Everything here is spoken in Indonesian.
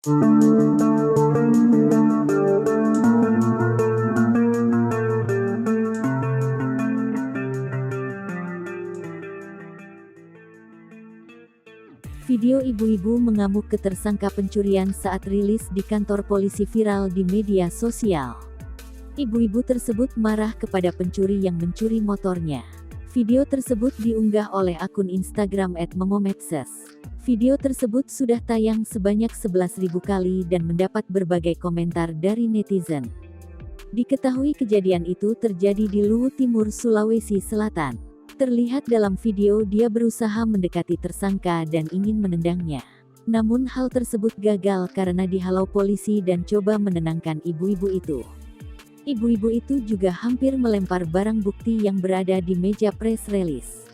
Video ibu-ibu mengamuk ke tersangka pencurian saat rilis di kantor polisi viral di media sosial. Ibu-ibu tersebut marah kepada pencuri yang mencuri motornya. Video tersebut diunggah oleh akun Instagram @momomedsos. Video tersebut sudah tayang sebanyak 11.000 kali dan mendapat berbagai komentar dari netizen. Diketahui kejadian itu terjadi di Luwu Timur, Sulawesi Selatan. Terlihat dalam video dia berusaha mendekati tersangka dan ingin menendangnya. Namun hal tersebut gagal karena dihalau polisi dan coba menenangkan ibu-ibu itu. Ibu-ibu itu juga hampir melempar barang bukti yang berada di meja press release.